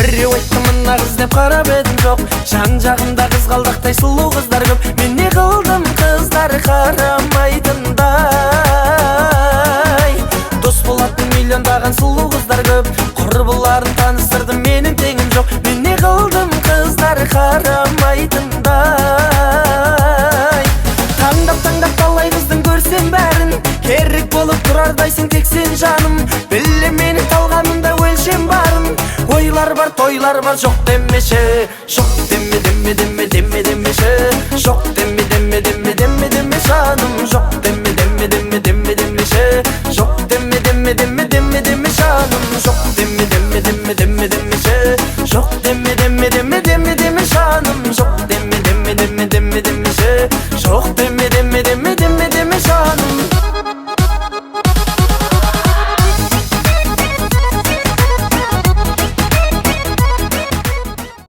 Бирөө айттым мына кыз деп карап едим жок. Жан жагымда кызгалдактай сулуу кыздар көп. Мен не кылдым кыздар карамайтындай. Дос болатын миллиондаган сулуу кыздар көп. Курбуларын таныштырдым, менин теңим жок. Мен не кылдым кыздар карамайтындай. Таңдап талай кыздын көрсем бәрін, керек болуп турардайсың тек сен жаным. Биле менин талганымда өлшем барын. Ойлар бар, тойлар бар, жок демеші. Жок деме, деме, деме, деме, демеші. Жок деме, деме, деме, деме, деме жаным. Жок деме, деме, деме, деме, демеші. Жок деме, деме, деме, деме, деме жаным. Жок деме, деме, деме, деме, демеші. Жок деме, деме, деме, деме